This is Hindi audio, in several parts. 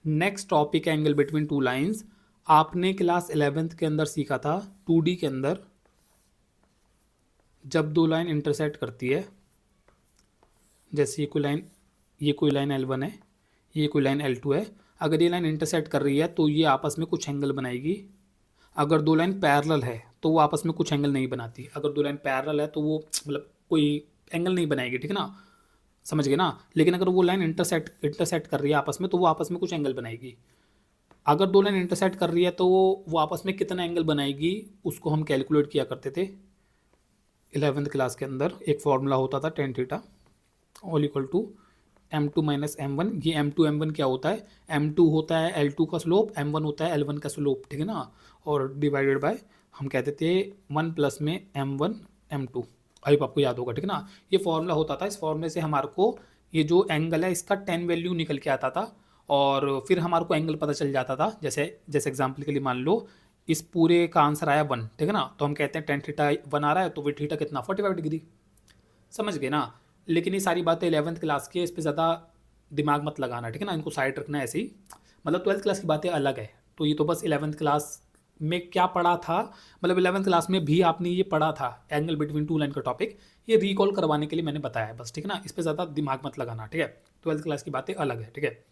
नेक्स्ट टॉपिक है एंगल बिटवीन टू लाइंस। आपने क्लास 11th के अंदर सीखा था 2D के अंदर जब दो लाइन इंटरसेक्ट करती है, जैसे ये कोई लाइन L1 है, ये कोई लाइन L2 है। अगर ये लाइन इंटरसेक्ट कर रही है तो ये आपस में कुछ एंगल बनाएगी। अगर दो लाइन पैरेलल है तो वो आपस में कुछ एंगल नहीं बनाती। अगर दो लाइन पैरेलल है तो वो मतलब कोई एंगल नहीं बनाएगी, ठीक है ना, समझ गए ना। लेकिन अगर वो लाइन इंटरसेक्ट कर रही है आपस में तो वो आपस में कुछ एंगल बनाएगी। अगर दो लाइन इंटरसेक्ट कर रही है तो वो आपस में कितना एंगल बनाएगी उसको हम कैलकुलेट किया करते थे 11th क्लास के अंदर। एक फॉर्मूला होता था ten theta all equal to M2 minus M1। ये M2 M1 क्या होता है, M2 होता है L2 का स्लोप, M1 होता है L1 का स्लोप, ठीक है ना। और डिवाइडेड बाय हम कहते थे 1 प्लस में M1 M2। आई आपको याद होगा, ठीक है ना। ये फॉर्मूला होता था। इस फॉर्मूले से हमारे को ये जो एंगल है इसका 10 वैल्यू निकल के आता था और फिर हमारे को एंगल पता चल जाता था। जैसे जैसे एग्जाम्पल के लिए मान लो इस पूरे का आंसर आया 1, ठीक है ना, तो हम कहते हैं टेन थीटा 1 आ रहा है तो फिर थीटा कितना 45 डिग्री। समझ गए ना। लेकिन ये सारी बातें 11th क्लास की है, इस पर ज़्यादा दिमाग मत लगाना, ठीक है ना, इनको साइड रखना है ऐसे ही। मतलब 12th क्लास की बातें अलग है। तो ये तो बस 11th क्लास में क्या पढ़ा था, मतलब 11th क्लास में भी आपने ये पढ़ा था एंगल बिटवीन टू लाइन का टॉपिक, ये रिकॉल करवाने के लिए मैंने बताया है बस, ठीक है ना। इस पर ज़्यादा दिमाग मत लगाना, ठीक है। 12th क्लास की बातें अलग है, ठीक है।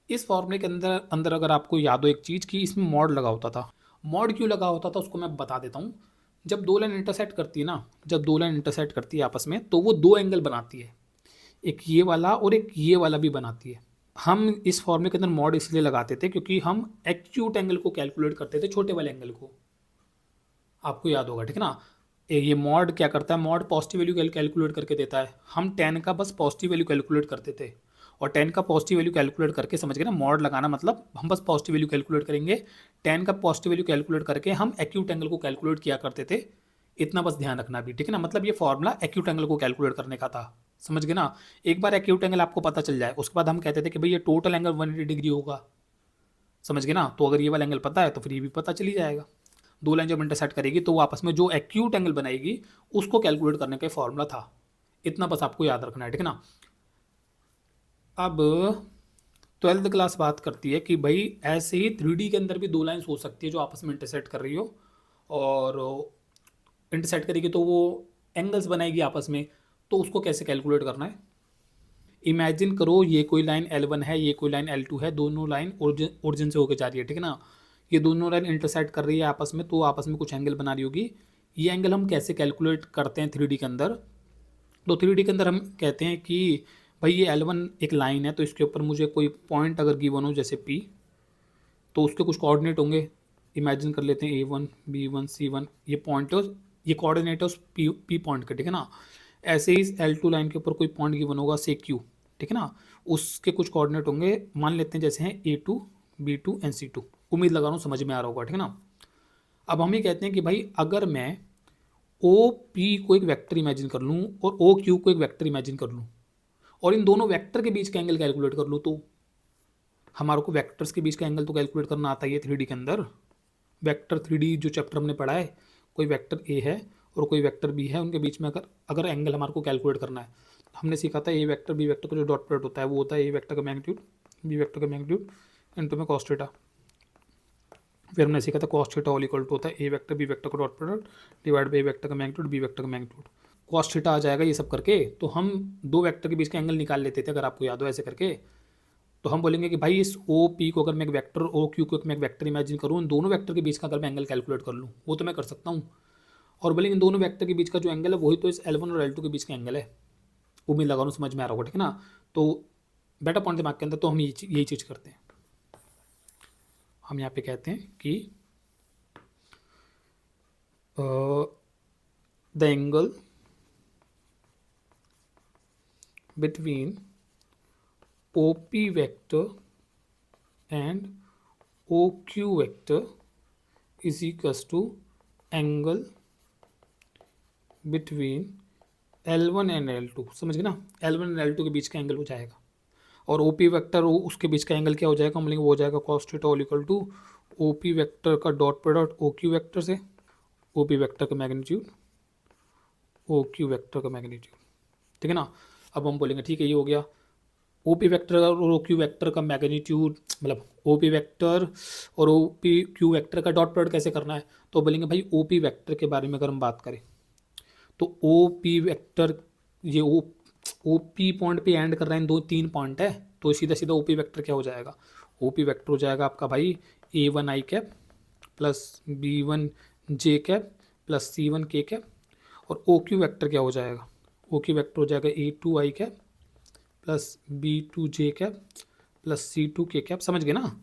इस फॉर्मूले के अंदर अंदर अगर आपको याद हो एक चीज़ की, इसमें मॉड लगा होता था। मॉड क्यों लगा होता था उसको मैं बता देता हूँ। जब दो लाइन इंटरसेक्ट करती है ना, जब दो लाइन इंटरसेक्ट करती है आपस में तो वो दो एंगल बनाती है, एक ये वाला और एक ये वाला भी बनाती है। हम इस फॉर्मूले के अंदर मॉड इसलिए लगाते थे क्योंकि हम एक्यूट एंगल को कैलकुलेट करते थे, छोटे वाले एंगल को। आपको याद होगा, ठीक है ना। ये मॉड क्या करता है, मॉड पॉजिटिव वैल्यू कैलकुलेट करके देता है। हम टेन का बस पॉजिटिव वैल्यू कैलकुलेट करते थे और टेन का पॉजिटिव वैल्यू कैलकुलेट करके, समझ गए ना, मॉड लगाना मतलब हम बस पॉजिटिव वैल्यू कैलकुलेट करेंगे। टेन का पॉजिटिव वैल्यू कैलकुलेट करके हम एक्यूट एंगल को कैलकुलेट किया करते थे। इतना बस ध्यान रखना भी, ठीक है ना। मतलब ये फॉर्मूला एक्यूट एंगल को कैलकुलेट करने का था, समझ गए ना। एक बार एक्यूट एंगल आपको पता चल जाए उसके बाद हम कहते थे कि भाई ये टोटल एंगल 180 डिग्री होगा, समझ गए ना। तो अगर ये वाला एंगल पता है तो फिर ये भी पता चल ही जाएगा। दो लाइन जब इंटरसेक्ट करेगी तो वो आपस में जो एक्यूट एंगल बनाएगी उसको कैलकुलेट करने का फॉर्मूला था। इतना बस आपको याद रखना है, ठीक है ना। अब 12th क्लास बात करती है कि भाई ऐसे ही 3D के अंदर भी दो लाइन्स हो सकती है जो आपस में इंटरसेक्ट कर रही हो और इंटरसेक्ट करेगी तो वो एंगल्स बनाएगी आपस में। तो उसको कैसे कैलकुलेट करना है, इमेजिन करो ये कोई लाइन L1 है, ये कोई लाइन L2 है, दोनों लाइन ओरिजिन से होकर जा रही है, ठीक है ना। ये दोनों लाइन इंटरसेक्ट कर रही है आपस में तो आपस में कुछ एंगल बना रही होगी। ये एंगल हम कैसे कैलकुलेट करते हैं 3D के अंदर। तो 3D के अंदर हम कहते हैं कि भाई ये L1 एक लाइन है तो इसके ऊपर मुझे कोई पॉइंट अगर गिवन हो जैसे P, तो उसके कुछ कोऑर्डिनेट होंगे। इमेजिन कर लेते हैं A1 B1 C1, ये पॉइंट है, ये कोऑर्डिनेट है उस P पॉइंट का, ठीक है ना। ऐसे ही L2 लाइन के ऊपर कोई पॉइंट गिवन होगा से Q, ठीक है ना, उसके कुछ कोऑर्डिनेट होंगे। मान लेते हैं जैसे हैं A2 B2 एंड C2। उम्मीद लगा रहा हूँ समझ में आ रहा होगा, ठीक है ना। अब हम ये कहते हैं कि भाई अगर मैं ओ पी को एक वेक्टर इमेजिन कर लूँ और ओ क्यू को एक वेक्टर इमेजिन कर लूँ और इन दोनों वेक्टर के बीच का एंगल कैलकुलेट कर लूँ, तो हमारे को वेक्टर्स के बीच का एंगल तो कैलकुलेट करना आता ही है 3D के अंदर। वेक्टर 3D जो चैप्टर हमने पढ़ा है, कोई वेक्टर ए है और कोई वेक्टर बी है, उनके बीच में अगर अगर एंगल हमारे को कैलकुलेट करना है, हमने सीखा था ए वेक्टर बी वेक्टर का जो डॉट प्रोडक्ट होता है वो होता है ए वेक्टर का मैग्नीट्यूड बी वेक्टर का मैग्नीट्यूड इनटू में कॉस थीटा। फिर हमने सीखा था cos theta all equal to होता है ए वेक्टर बी वेक्टर का dot product divide by A vector का मैग्नीट्यूड बी वेक्टर का मैग्नीट्यूड। कॉस थीटा आ जाएगा ये सब करके, तो हम दो वेक्टर के बीच का एंगल निकाल लेते थे अगर आपको याद हो ऐसे करके। तो हम बोलेंगे कि भाई इस ओ पी को अगर मैं एक वेक्टर ओ क्यू को मैं एक वेक्टर इमेजिन करूँ, इन दोनों वेक्टर के बीच का अगर मैं एंगल कैलकुलेट कर लूँ वो तो मैं कर सकता हूँ। और बोलेंगे इन दोनों वेक्टर के बीच का जो एंगल है वही तो इस L1 और L2 के बीच का एंगल है। उम्मीद लगा रहा हूँ समझ में आ रहा होगा, ठीक है ना। तो बेटा पॉइंट दिमाग के अंदर तो हम यही चीज़ करते हैं। हम यहाँ पे कहते हैं कि the angle between O P vector and O Q vector is equals to angle between L1 and L2। समझ गए ना, L1 एंड L2 के बीच का एंगल हो जाएगा और ओ पी वेक्टर उसके बीच का एंगल क्या हो जाएगा, हम बोलेंगे वो हो जाएगा cos theta all equal to O P vector का dot product O Q vector से, ओ पी वेक्टर का मैग्नीट्यूड ओ क्यू वेक्टर का मैग्नीट्यूड, ठीक है ना। अब हम बोलेंगे ठीक है ये हो गया। ओपी वेक्टर और ओ क्यू वेक्टर का मैग्नीट्यूड, मतलब ओपी वेक्टर और ओ पी क्यू वेक्टर का डॉट प्रोडक्ट कैसे करना है, तो बोलेंगे भाई ओपी वेक्टर के बारे में अगर हम बात करें तो ओ पी वेक्टर, ये ओ पी पॉइंट पे एंड कर रहा है, इन 2-3 पॉइंट है, तो सीधा सीधा ओ पी वेक्टर क्या हो जाएगा, ओ पी वेक्टर हो जाएगा आपका भाई A1 i cap plus B1 j cap plus C1 k cap, और ओ क्यू वेक्टर क्या हो जाएगा, ओ क्यू वेक्टर हो जाएगा A2 i cap plus B2 j cap plus C2 k cap. समझ गए ना,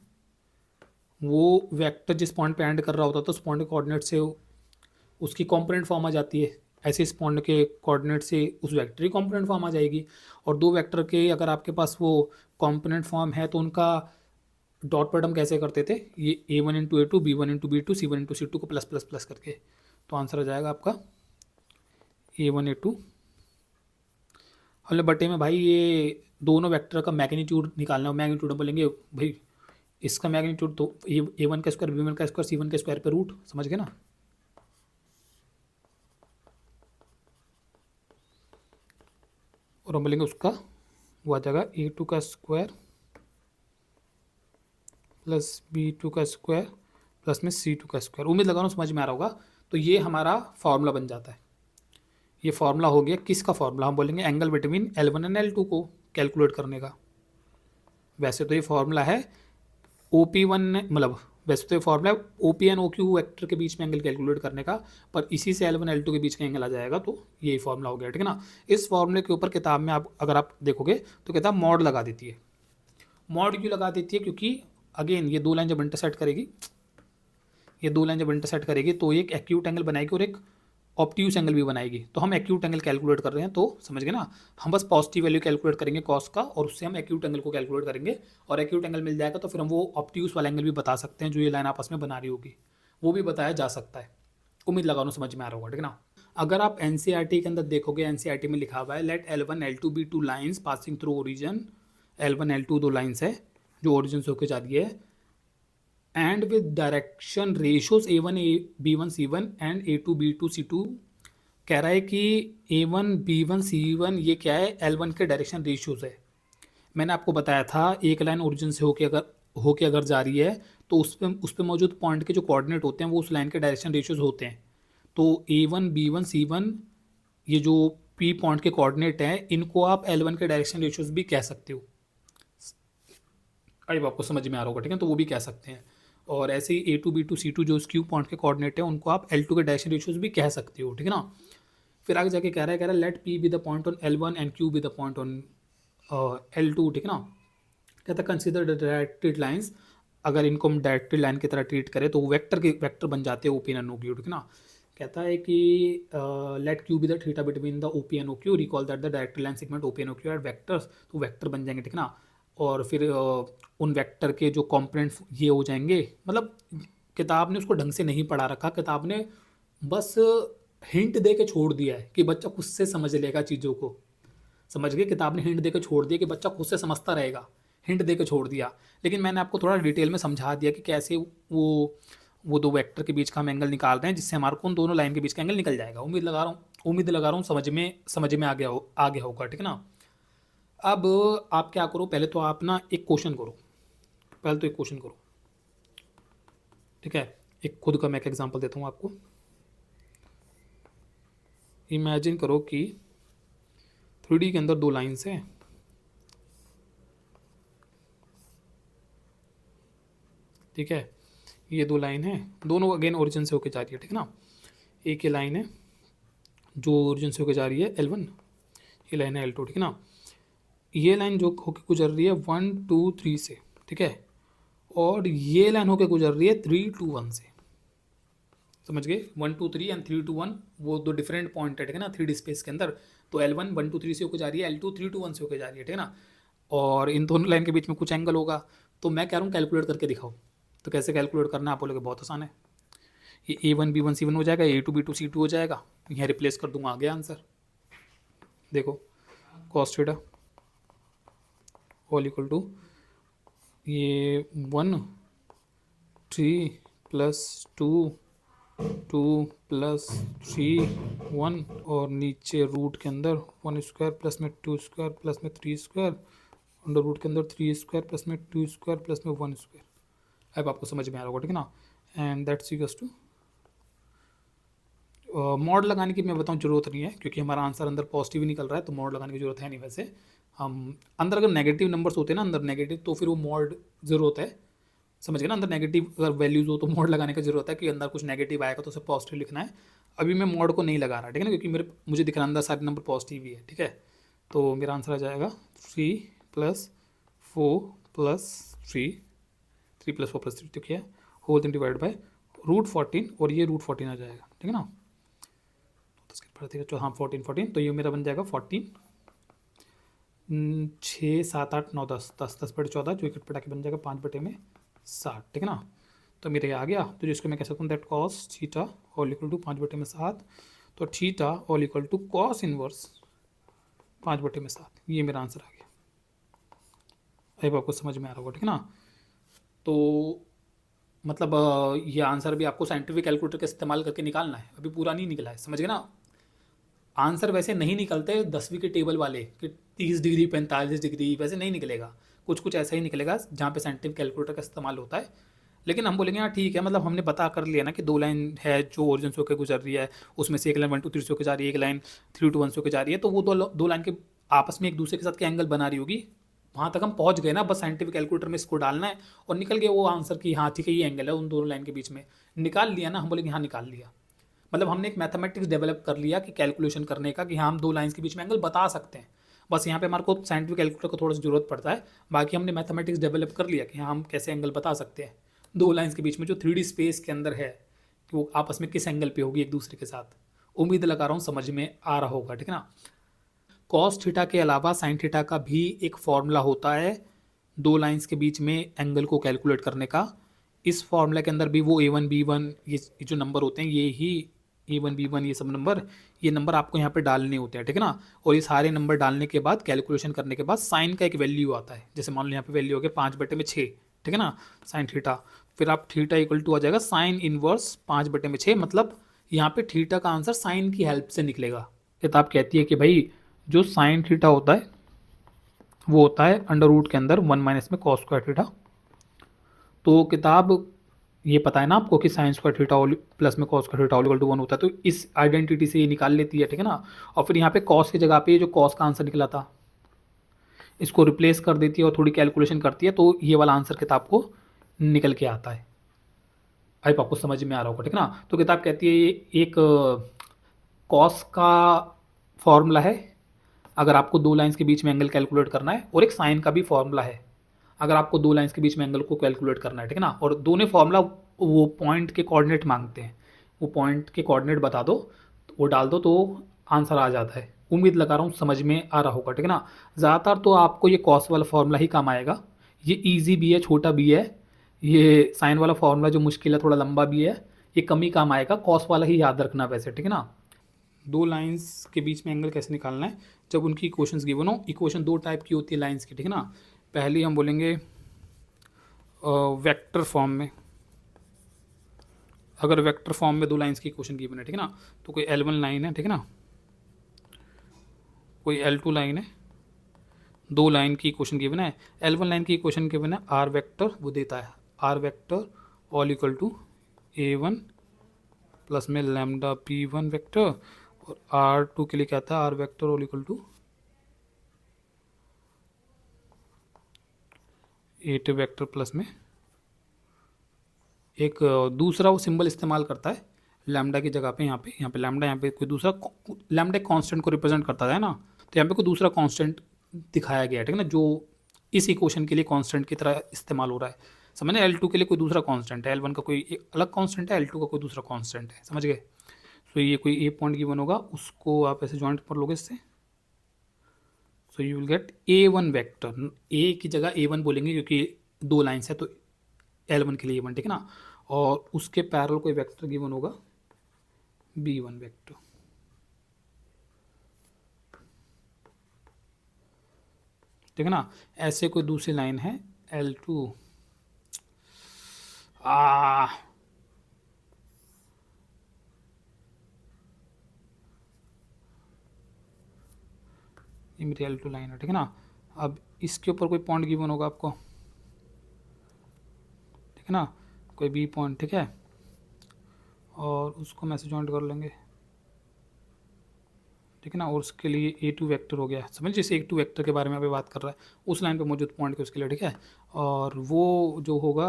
वो वेक्टर जिस पॉइंट पे एंड कर रहा होता है तो उस पॉइंट के कोऑर्डिनेट से उसकी कॉम्पोनेंट फॉर्म आ जाती है, ऐसे इस पॉइंट के कोऑर्डिनेट से उस वेक्टर की कॉम्पोनेंट फॉर्म आ जाएगी। और दो वेक्टर के अगर आपके पास वो कॉम्पोनेंट फॉर्म है तो उनका डॉट प्रोडक्ट हम कैसे करते थे, ये A1 × A2 B1 × B2 C1 × C2 को प्लस प्लस प्लस करके, तो आंसर आ जाएगा आपका A1 A2 हल बटे में भाई ये दोनों वेक्टर का मैग्नीट्यूड निकालना है। मैग्नीट्यूड बोलेंगे भाई इसका मैग्नीट्यूड तो A1 का स्क्वायर B1 का स्क्वायर C1 के स्क्वायर पे रूट, समझ गए ना। और हम बोलेंगे उसका वो आ जाएगा A2 का स्क्वायर प्लस B2 का स्क्वायर प्लस में C2 का स्क्वायर। उम्मीद लगा रहा हूँ समझ में आ रहा होगा। तो ये हमारा फार्मूला बन जाता है। ये फार्मूला हो गया किसका फार्मूला, हम बोलेंगे angle between L1 and L2 को कैलकुलेट करने का। वैसे तो ये फार्मूला है OP1, मतलब वैसे तो ये फार्मूला है OP एंड OQ वेक्टर के बीच में एंगल कैलकुलेट करने का, पर इसी से L1 L2 के बीच का एंगल आ जाएगा, तो यही फार्मूला हो गया, ठीक है ना। इस फार्मूले के ऊपर किताब में आप अगर आप देखोगे तो किताब मॉड लगा देती है। मॉड क्यों लगा देती है, क्योंकि अगेन ये दो लाइन जब इंटरसेक्ट करेगी, ये दो लाइन जब इंटरसेक्ट करेगी तो एक एक्यूट एंगल बनाएगी और एक ऑब्ट्यूस एंगल भी बनाएगी। तो हम एक्यूट एंगल कैलकुलेट कर रहे हैं, तो समझ गए ना, हम बस पॉजिटिव वैल्यू कैलकुलेट करेंगे कॉस का और उससे हम एक्यूट एंगल को कैलकुलेट करेंगे, और एक्यूट एंगल मिल जाएगा तो फिर हम वो ऑब्ट्यूस वाला एंगल भी बता सकते हैं जो ये लाइन आपस में बना रही होगी, वो भी बताया जा सकता है। उम्मीद लगा रहा हूँ समझ में आ रहा होगा, ठीक है ना। अगर आप एनसीईआरटी के अंदर देखोगे, एनसीईआरटी में लिखा हुआ है let L1 L2 be two lines passing through origin. L1 L2 दो लाइन्स है जो ओरिजिन से होकर जा रही है, and with direction ratios A1 B1 C1 and A2 B2 C2। कह रहा है कि A1 B1 C1 ये क्या है, L1 के डायरेक्शन रेशियोज है। मैंने आपको बताया था एक लाइन ओरिजिन से होके अगर जा रही है तो उस पे मौजूद पॉइंट के जो कोऑर्डिनेट होते हैं वो उस लाइन के डायरेक्शन रेशियोज होते हैं। तो A1 B1 C1 ये जो P पॉइंट के कोऑर्डिनेट हैं इनको आप L1 के डायरेक्शन रेशियोज भी कह सकते हो। अब आपको समझ में आ रहा होगा, ठीक है, तो वो भी कह सकते हैं। और ऐसे ही A2 B2 C2 जो क्यू पॉइंट के कोऑर्डिनेट है उनको आप L2 के डायरेक्शन रेशियोज भी कह सकते हो, ठीक है ना। फिर आगे जाके कह रहा है let P be the point on L1 and Q be the point on L2, ठीक है ना। कहता है कंसिडर द डायरेक्टेड लाइंस, अगर इनको हम डायरेक्टेड लाइन की तरह ट्रीट करें तो वो वेक्टर बन जाते हैं OP एंड OQ, ठीक है ना। कहता है कि let Q be the theta between the OP and OQ, recall that the directed line segment OP and OQ are vectors, तो वेक्टर बन जाएंगे, ठीक है ना। और फिर उन वेक्टर के जो कॉम्पोनेंट ये हो जाएंगे, मतलब किताब ने उसको ढंग से नहीं पढ़ा रखा, किताब ने बस हिंट दे के छोड़ दिया है कि बच्चा खुद से समझ लेगा चीज़ों को। समझ गए, किताब ने हिंट दे के छोड़ दिया कि बच्चा खुद से समझता रहेगा, हिंट दे के छोड़ दिया। लेकिन मैंने आपको थोड़ा डिटेल में समझा दिया कि कैसे वो दो वेक्टर के बीच का हम एंगल निकाल रहे हैं जिससे हमारे को उन दोनों लाइन के बीच का एंगल निकल जाएगा। उम्मीद लगा रहा हूँ समझ में आ गया होगा, ठीक है ना। अब आप क्या करो, पहले तो आप ना एक क्वेश्चन करो, ठीक है। एक खुद का मैं एक एग्जांपल देता हूँ आपको। इमेजिन करो कि 3D के अंदर दो लाइंस हैं, ठीक है। ये दो लाइन है, दोनों अगेन ओरिजिन से होके जा रही है, ठीक है ना। एक ये लाइन है जो ओरिजिन से होके जा रही है L1, ये लाइन है L2, ठीक है ना। ये लाइन जो होके गुजर रही है 1 2 3 से, ठीक है, और ये लाइन होके गुजर रही है 3 2 1 से। समझ गए, 1 2 3 एंड 3 2 1 वो दो डिफरेंट पॉइंट है, ठीक है ना, 3D स्पेस के अंदर। तो L1 1 2 3 से होकर जा रही है, L2 3 2 1 से होकर जा रही है, ठीक है ना। और इन दोनों लाइन के बीच में कुछ एंगल होगा, तो मैं कह रहा हूँ कैलकुलेट करके दिखाओ। तो कैसे कैलकुलेट करना है, आप बोलोगे बहुत आसान है, ये A1 B1 C1 हो जाएगा, A2 B2 C2 हो जाएगा, यहाँ रिप्लेस कर दूंगा, आ गया आंसर। देखो cos theta all equal to ये 1 3 प्लस 2 2 प्लस 3 1 और नीचे रूट के अंदर 1 स्क्वायर प्लस में 2 स्क्वायर प्लस में 3 स्क्वायर अंडर रूट के अंदर 3 स्क्वायर प्लस में 2 स्क्वायर प्लस में 1 स्क्वायर। अब आपको समझ में आ रहा होगा, ठीक है ना। And that's equals to mod लगाने की मैं बताऊँ ज़रूरत नहीं है, क्योंकि हमारा आंसर अंदर पॉजिटिव ही निकल रहा है, तो मॉड लगाने की ज़रूरत है नहीं। वैसे हम अंदर अगर नेगेटिव नंबर्स होते हैं ना, अंदर नेगेटिव, तो फिर वो मॉड ज़रूरत है, समझ गए ना। अंदर नेगेटिव अगर वैल्यूज़ हो तो मॉड लगाने की ज़रूरत है, कि अंदर कुछ नेगेटिव आएगा तो उसे पॉजिटिव लिखना है। अभी मैं मॉड को नहीं लगा रहा, ठीक है ना, क्योंकि मुझे दिख रहा है अंदर सारे नंबर पॉजिटिव ही है, ठीक है। तो मेरा आंसर आ जाएगा 3 + 4 + 3, 3 + 4 + 3, ठीक है, होल थिंग डिवाइड बाय √14, और ये √14 आ जाएगा, ठीक है ना। तो हाँ 14 तो ये मेरा बन जाएगा 14, 6 7 8 9 10 10 10/14, जो इकट्ठ पटा के बन जाएगा 5/60, ठीक है ना। तो मेरे ये आ गया, तो जिसको मैं कह सकता हूँ that cos theta all equal to 5/7, तो theta all equal to cos inverse 5/7, ये मेरा आंसर आ गया। अब आपको समझ में आ रहा होगा, ठीक है ना। तो मतलब ये आंसर भी आपको साइंटिफिक कैलकुलेटर का इस्तेमाल करके निकालना है, अभी पूरा नहीं निकला है, समझ गए ना। आंसर वैसे नहीं निकलते 10वीं के टेबल वाले कि 30 डिग्री 45 डिग्री, वैसे नहीं निकलेगा, कुछ कुछ ऐसा ही निकलेगा जहाँ पे साइंटिफिक कैलकुलेटर का इस्तेमाल होता है। लेकिन हम बोलेंगे हाँ ठीक है, मतलब हमने पता कर लिया ना कि 2 लाइन है जो ओरिजिन से होकर गुजर रही है, उसमें से एक लाइन 1 2 3 से होकर जा रही है, एक लाइन 3 2 1 से होकर जा रही है, तो वो दो लाइन के आपस में एक दूसरे के साथ क्या एंगल बना रही होगी, वहाँ तक हम पहुँच गए ना। बस साइंटिफिक कैलकुलेटर में इसको डालना है और निकल गया वो आंसर कि हाँ ठीक है ये एंगल है उन दोनों लाइन के बीच में, निकाल लिया ना। हम बोलेंगे हाँ निकाल लिया, मतलब हमने एक मैथमेटिक्स डेवलप कर लिया कि कैलकुलेशन करने का, कि हाँ हम 2 लाइन्स के बीच में एंगल बता सकते हैं। बस यहाँ पे हमारे को साइंटिफिक कैलकुलेटर को थोड़ा सा जरूरत पड़ता है, बाकी हमने मैथमेटिक्स डेवलप कर लिया कि हाँ हम कैसे एंगल बता सकते हैं 2 लाइन्स के बीच में जो 3D स्पेस के अंदर है, कि वो आपस में किस एंगल पे होगी एक दूसरे के साथ। उम्मीद लगा रहा हूँ समझ में आ रहा होगा, ठीक है ना। कॉस थीटा के अलावा साइन थीटा का भी एक फॉर्मूला होता है 2 लाइन्स के बीच में एंगल को कैलकुलेट करने का। इस फॉर्मूला के अंदर भी वो A1 B1 ये जो नंबर होते हैं, ये ही A1 B1 ये सब नंबर, ये नंबर आपको यहाँ पे डालने होते हैं, ठीक है ना। और ये सारे नंबर डालने के बाद कैलकुलेशन करने के बाद साइन का एक वैल्यू आता है, जैसे मान लो यहाँ पे वैल्यू हो गया 5/6, ठीक है ना, साइन थीटा। फिर आप थीटा इक्वल टू आ जाएगा साइन इनवर्स 5/6, मतलब यहाँ पे थीटा का आंसर साइन की हेल्प से निकलेगा। किताब कहती है कि भाई जो साइन थीटा होता है वो होता है अंडर रूट के अंदर 1 माइनस में कॉस स्क्वायर थीटा। तो किताब ये पता है ना आपको कि साइन स्क्वायर थीटा प्लस में cos square theta equal to 1 होता है, तो इस आइडेंटिटी से ये निकाल लेती है, ठीक है ना। और फिर यहाँ पे कॉस की जगह पे जो कॉस का आंसर निकला था इसको रिप्लेस कर देती है और थोड़ी कैलकुलेशन करती है, तो ये वाला आंसर किताब को निकल के आता है। आई आपको समझ में आ रहा होगा, ठीक है ना। तो किताब कहती है ये एक कॉस का फॉर्मूला है अगर आपको 2 लाइन्स के बीच में एंगल कैलकुलेट करना है, और एक साइन का भी फॉर्मूला है अगर आपको 2 लाइन्स के बीच में एंगल को कैलकुलेट करना है, ठीक है ना। और दोनों फॉर्मूला वो पॉइंट के कोऑर्डिनेट मांगते हैं, वो पॉइंट के कोऑर्डिनेट बता दो, वो डाल दो तो आंसर आ जाता है। उम्मीद लगा रहा हूँ समझ में आ रहा होगा, ठीक है ना। ज़्यादातर तो आपको ये कॉस वाला फॉर्मूला ही काम आएगा, ये ईजी भी है छोटा भी है। ये साइन वाला फॉर्मूला जो मुश्किल है थोड़ा लंबा भी है, ये कम ही काम आएगा, कॉस वाला ही याद रखना वैसे, ठीक है ना। 2 लाइन्स के बीच में एंगल कैसे निकालना है जब उनकी इक्वेशंस गिवन हो। इक्वेशन 2 टाइप की होती है लाइन्स की, ठीक है ना। पहली हम बोलेंगे वेक्टर फॉर्म में, अगर वेक्टर फॉर्म में 2 लाइन्स की इक्वेशन गिवन है, ठीक है ना, तो कोई L1 लाइन है, ठीक है ना, कोई L2 लाइन है, 2 लाइन की इक्वेशन गिवन है। L1 लाइन की इक्वेशन गिवन है आर वेक्टर, वो देता है R vector all equal to A1 plus में लैम्डा P1 वेक्टर, और R2 के लिए क्या था R vector all equal to 8 vector plus में एक दूसरा वो सिंबल इस्तेमाल करता है लैम्डा की जगह पे, यहाँ पे लैम्डा, यहाँ पे कोई दूसरा लैम्डा कांस्टेंट को रिप्रेजेंट करता है ना, तो यहाँ पे कोई दूसरा कांस्टेंट दिखाया गया है, ठीक है ना, जो इस इक्वेशन के लिए कांस्टेंट की तरह इस्तेमाल हो रहा है। समझ L2 के लिए कोई दूसरा कांस्टेंट है, L1 का कोई एक अलग कांस्टेंट है, L2 का कोई दूसरा कांस्टेंट है, समझ गए। सो ये कोई ए पॉइंट गिवन होगा, उसको आप ऐसे जॉइंट कर लोगे इससे, so you will get A1 vector, A की जगह A1 बोलेंगे क्योंकि 2 लाइन्स है, तो L1 के लिए A1, ठीक है ना। और उसके पैरेलल कोई वेक्टर गिवन होगा B1 वेक्टर, ठीक है ना। ऐसे कोई दूसरी लाइन है L2, ये मेरी L2 लाइन है, ठीक है ना। अब इसके ऊपर कोई पॉइंट गिवन होगा आपको, ठीक है ना, कोई बी पॉइंट, ठीक है, और उसको मैसे जॉइंट कर लेंगे, ठीक है ना, और उसके लिए A2 वेक्टर हो गया, समझ, जैसे A2 वेक्टर के बारे में अभी बात कर रहा है उस लाइन पे मौजूद पॉइंट के उसके लिए, ठीक है, और वो जो होगा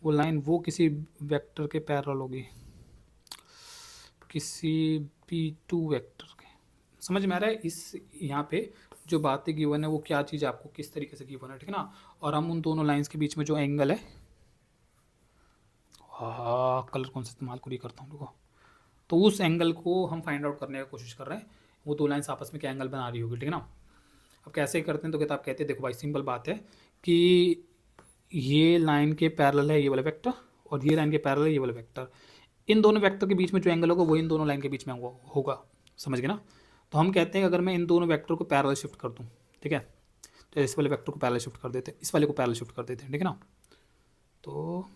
वो लाइन वो किसी वेक्टर के पैरेलल होगी, किसी B2 वेक्टर के, समझ में आ रहा है। इस यहाँ पे जो बातें गिवन है वो क्या चीज़ आपको किस तरीके से गिवन है, ठीक है ना, और हम उन दोनों लाइंस के बीच में जो एंगल है, हाँ कलर कौन सा इस्तेमाल करी करता हूँ देखो, तो उस एंगल को हम फाइंड आउट करने की कोशिश कर रहे हैं, वो दो लाइंस आपस में क्या एंगल बना रही होगी, ठीक है ना। अब कैसे करते हैं, तो किताब कहते हैं देखो भाई सिंपल बात है कि ये लाइन के पैरेलल है ये वाला वेक्टर, और ये लाइन के पैरेलल है ये वाला वेक्टर, इन दोनों वेक्टर के बीच में जो एंगल होगा वो इन दोनों लाइन के बीच में होगा, समझ गए ना। तो हम कहते हैं कि अगर मैं इन दोनों वेक्टर को पैरेलल शिफ्ट कर दूँ, ठीक है, तो इस वाले वेक्टर को पैरेलल शिफ्ट कर देते हैं, इस वाले को पैरेलल शिफ्ट कर देते हैं, ठीक है ना, तो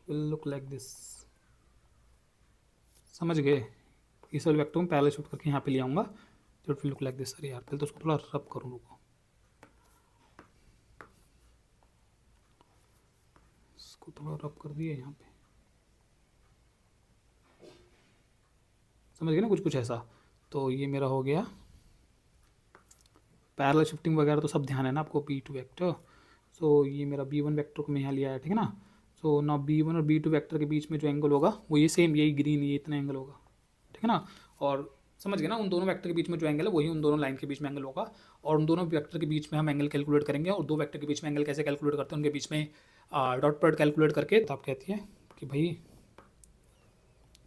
विल लुक लाइक दिस, समझ गए, इस वाले वेक्टर को पैरेलल शिफ्ट करके यहाँ पे ले आऊँगा तो it will look like this. अरे यार पहले तो उसको थोड़ा रब करूँ, रुको, इसको थोड़ा रब कर दिए यहाँ पे, समझ गए ना, कुछ कुछ ऐसा। तो ये मेरा हो गया पैरेलल शिफ्टिंग वगैरह तो सब ध्यान है ना आपको, B2 वेक्टर, सो ये मेरा B1 वेक्टर को मैं यहाँ लिया है, ठीक है ना, सो ना B1 और B2 वेक्टर के बीच में जो एंगल होगा वो ये सेम, यही ग्रीन, ये इतना एंगल होगा, ठीक है ना, और समझ गए ना, उन दोनों वेक्टर के बीच में जो एंगल है वही उन दोनों लाइन के बीच में एंगल होगा, और उन दोनों वेक्टर के बीच में हम एंगल कैलकुलेट करेंगे, और दो वेक्टर के बीच में एंगल कैसे कैलकुलेट करते हैं, उनके बीच में डॉट प्रोडक्ट कैलकुलेट करके, तो आप कहती है कि भाई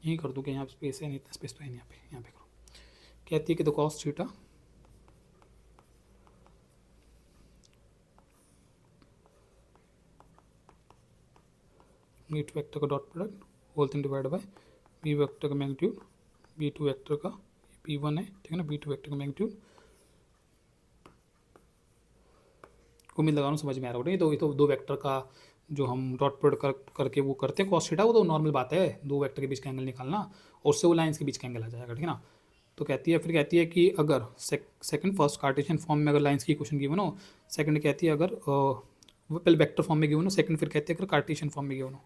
यहीं कर दूँ कि यहाँ स्पेस है, नहीं इतना स्पेस तो है नहीं, यहाँ पे करो, कहती है कि the cos theta B2 vector का dot product whole thing divide by B vector का मैग्नीट्यूड, B2 वेक्टर का B1 है, ठीक है ना, B2 वेक्टर का मैग्नीट्यूड, उम्मीद लगा रहा हूँ समझ में आ रहा होगा। ये तो दो वेक्टर का जो हम डॉट प्रोडक्ट करके वो करते हैं कॉस थीटा, वो तो नॉर्मल बात है, दो वेक्टर के बीच का एंगल निकालना, और उससे वो लाइन्स के बीच का एंगल आ जाएगा, ठीक है ना। तो कहती है, फिर कहती है कि अगर सेकंड फर्स्ट कार्टेशियन फॉर्म में अगर लाइन्स की इक्वेशन गिवन हो, सेकंड कहती है अगर वो पहले वेक्टर फॉर्म में गिवन हो, सेकंड फिर कहती है अगर कार्टेशियन फॉर्म में गिवन हो,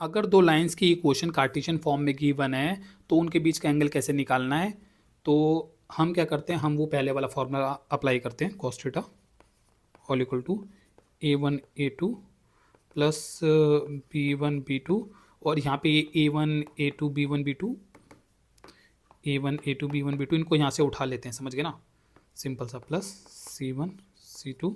अगर दो लाइंस की इक्वेशन कार्टेशियन फॉर्म में गिवन है तो उनके बीच का एंगल कैसे निकालना है, तो हम क्या करते हैं, हम वो पहले वाला फॉर्मूला अप्लाई करते हैं, cos theta all equal to A1 A2 plus B1 B2, और यहाँ पे A1 A2 B1 B2, A1 A2 B1 B2 इनको यहाँ से उठा लेते हैं, समझ गए ना, सिंपल सा, plus C1 C2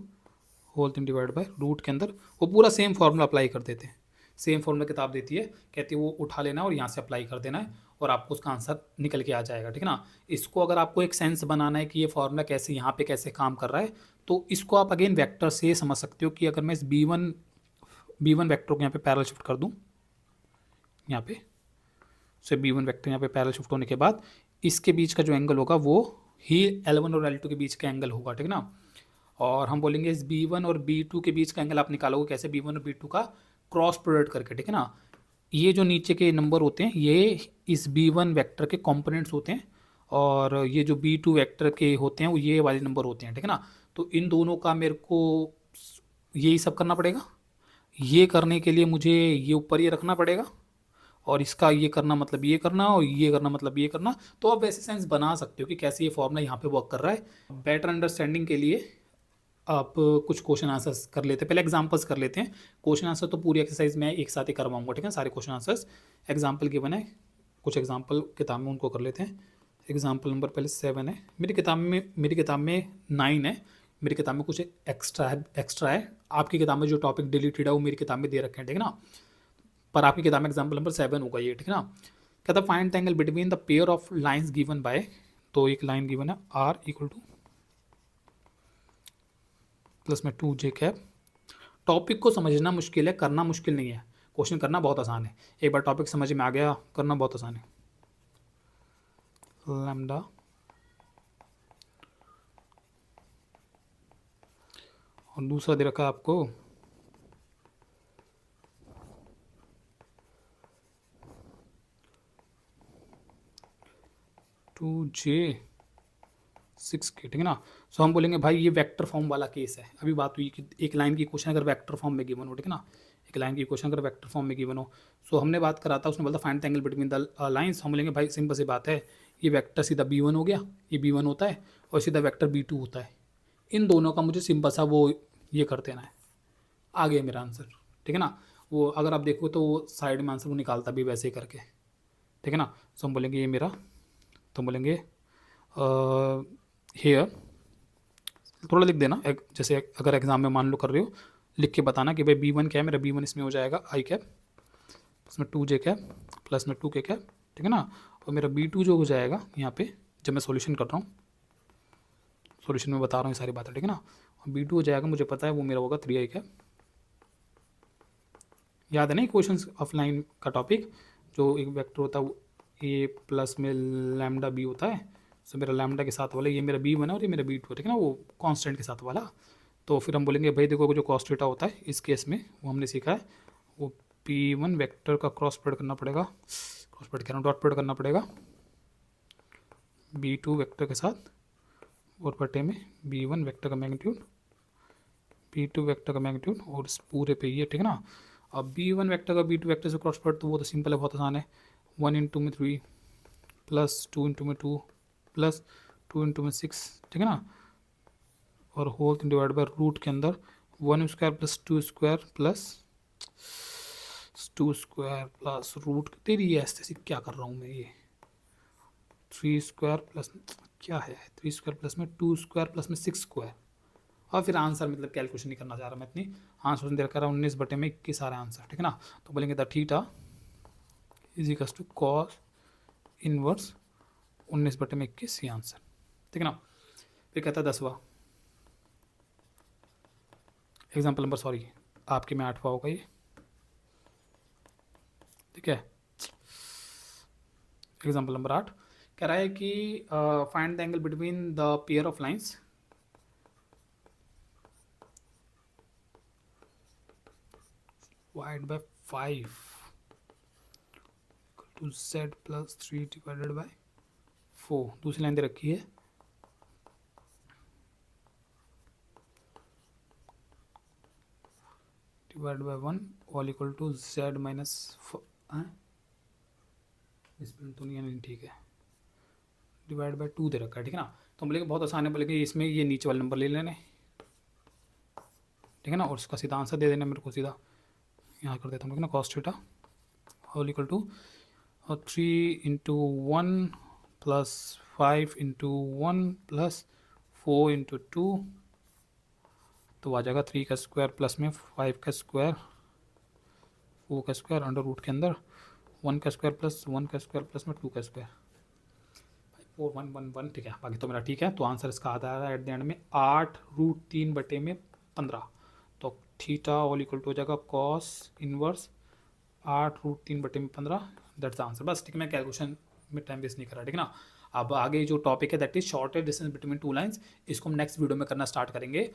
whole thing divide by root के अंदर वो पूरा सेम फार्मूला अप्लाई कर देते हैं, सेम फार्मूला किताब देती है, कहती है वो उठा लेना और यहाँ से अप्लाई कर देना है और आपको उसका आंसर निकल के आ जाएगा, ठीक है ना। इसको अगर आपको एक सेंस बनाना है कि ये फार्मूला कैसे यहाँ पे कैसे काम कर रहा है, तो इसको आप अगेन वेक्टर से समझ सकते हो कि अगर मैं इस B1 वेक्टर को यहाँ पे पैरेलल शिफ्ट कर दूँ, यहाँ पे से B1 वेक्टर यहाँ पे पैरेलल शिफ्ट होने के बाद इसके बीच का जो एंगल होगा वो ही L1 और L2 के बीच का एंगल होगा, ठीक है ना। और हम बोलेंगे इस B1 और B2 के बीच का एंगल आप निकालोगे कैसे, B1 और B2 का क्रॉस प्रोडक्ट करके, ठीक है ना। ये जो नीचे के नंबर होते हैं ये इस B1 वेक्टर के कंपोनेंट्स होते हैं, और ये जो B2 वेक्टर के होते हैं वो ये वाले नंबर होते हैं, ठीक है ना। तो इन दोनों का मेरे को यही सब करना पड़ेगा, ये करने के लिए मुझे ये ऊपर ये रखना पड़ेगा, और इसका ये करना मतलब ये करना, और ये करना मतलब ये करना, तो आप वैसे सेंस बना सकते हो कि कैसे ये फॉर्मूला यहाँ पे वर्क कर रहा है। बेटर अंडरस्टैंडिंग के लिए आप कुछ क्वेश्चन आंसर्स कर लेते हैं, पहले एग्जांपल्स कर लेते हैं, क्वेश्चन आंसर तो पूरी एक्सरसाइज में एक साथ ही करवाऊंगा, ठीक है, सारे क्वेश्चन आंसर्स एग्जांपल के बने, कुछ एग्जांपल किताब में उनको कर लेते हैं। एग्जांपल नंबर पहले 7 है, मेरी किताब में 9 है, मेरी किताब में कुछ एक्स्ट्रा है, आपकी किताब में जो टॉपिक डिलीटेड है वो मेरी किताब में दे रखे हैं, ठीक है ना, पर आपकी किताब में एग्जाम्पल नंबर 7 होगा ये, ठीक है ना। कहता find the angle between the pair of lines given by, तो एक लाइन गिवन है R इक्वल टू प्लस में 2j कैप। टॉपिक को समझना मुश्किल है, करना मुश्किल नहीं है, क्वेश्चन करना बहुत आसान है, एक बार टॉपिक समझ में आ गया करना बहुत आसान है। लैम्डा और दूसरा दे रखा है आपको J6K, ठीक है ना। सो हम बोलेंगे भाई ये वेक्टर फॉर्म वाला केस है। अभी बात हुई कि एक लाइन की क्वेश्चन अगर वेक्टर फॉर्म में गिवन हो, ठीक है ना, एक लाइन की क्वेश्चन अगर वेक्टर फॉर्म में गिवन हो, सो हमने बात करा था, उसने बोला find the angle between the lines. हम बोलेंगे भाई सिंपल सी बात है, ये वेक्टर सीधा B1 हो गया, ये B1 होता है, और सीधा वेक्टर B2 होता है। इन दोनों का मुझे सिंपल सा वो ये कर देना है, आ गया मेरा आंसर, ठीक है ना। वो अगर आप देखो तो वो साइड में आंसर वो निकालता भी वैसे ही करके, ठीक है ना। सो हम बोलेंगे ये मेरा, तो हम बोलेंगे हेयर, थोड़ा लिख देना जैसे अगर एग्जाम में मान लो कर रहे हो, लिख के बताना कि भाई B1 क्या है मेरा, B1 इसमें हो जाएगा I कैप, इसमें 2J कैप प्लस में 2K कैप, ठीक है ना। और मेरा B2 जो हो जाएगा यहाँ पे, जब मैं सॉल्यूशन कर रहा हूँ, सॉल्यूशन में बता रहा हूँ ये सारी बातें, ठीक है ना। और B2 हो जाएगा, मुझे पता है वो मेरा होगा 3I कैप। याद है ना क्वेश्चन ऑफ लाइन का टॉपिक, जो एक वेक्टर होता है A प्लस में लैम्डा B होता है। सो मेरा लैम्डा के साथ वाला ये मेरा B1 है और ये मेरा B2 है, ठीक है ना, वो कांस्टेंट के साथ वाला। तो फिर हम बोलेंगे भाई देखो जो कॉस थीटा होता है इस केस में, वो हमने सीखा है, वो P1 वेक्टर का क्रॉस प्रोडक्ट करना पड़ेगा, क्रॉस प्रोडक्ट कह रहा हूँ, डॉट प्रोडक्ट करना पड़ेगा B2 वेक्टर के साथ, और बटे में B1 वेक्टर का मैग्नीट्यूड, B2 वेक्टर का मैग्नीट्यूड, और इस पूरे पे ये, ठीक है ना। अब B1 वेक्टर का B2 वेक्टर से क्रॉस प्रोडक्ट तो वो तो सिंपल है, बहुत आसान है, 1 इंटू में 3 प्लस 2 इंटू में 2 प्लस 2 इंटू में 6, ठीक है ना, और होल डिवाइड बाय रूट के अंदर 1 square plus 2 square plus 2 square plus root, तेरी ये ऐसे क्या कर रहा हूँ मैं, ये 3 स्क्वायर प्लस क्या है, 3 स्क्वायर प्लस में 2 स्क्वायर प्लस में 6 स्क्वायर, और फिर आंसर मतलब कैलकुलेशन नहीं करना चाह रहा मैं इतनी, आंसर दे रखा 19/21 सारे आंसर, ठीक है ना। तो बोलेंगे the theta is equal to cos inverse 19/21, ये आंसर, ठीक है ना। फिर कहता है 10वां एग्जाम्पल नंबर, सॉरी आपके में 8वां होगा ये, ठीक है। एग्जाम्पल नंबर 8 कह रहा है कि find the angle between the pair of lines divide by 5 to Z plus 3 divided by 4। दूसरी लाइन दे रखी है divide by 1 all equal to Z minus, इसमें तो नहीं, ठीक है, डिवाइड बाय 2 दे रखा है, ठीक है ना। तो हम बोलेंगे बहुत आसान है, बोलेंगे इसमें ये नीचे वाला नंबर ले लेने, ठीक है ना, और उसका सीधा आंसर दे देना मेरे को, सीधा यहाँ कर देता हूँ, ना cos theta whole equal to 3 into 1 plus 5 into 1 plus 4 into 2, तो आ जाएगा 3 का स्क्वायर प्लस में 5 का स्क्वायर 4 का स्क्वायर अंडर रूट के अंदर 1 का स्क्वायर प्लस 1 का स्क्वायर प्लस में 2 का स्क्वायर 4 1 1 1, ठीक है, बाकी तो मेरा ठीक है। तो आंसर इसका आता है एट द एंड में 8√3/15। तो थीटा ऑल इक्वल टू हो जाएगा cos inverse 8√3/15, that's the answer. बस ठीक है, मैं कैलकुलेशन में टाइम वेस्ट नहीं कर रहा, ठीक है ना। अब आगे जो टॉपिक है that is shortest distance between two lines, इसको हम नेक्स्ट वीडियो में करना स्टार्ट करेंगे।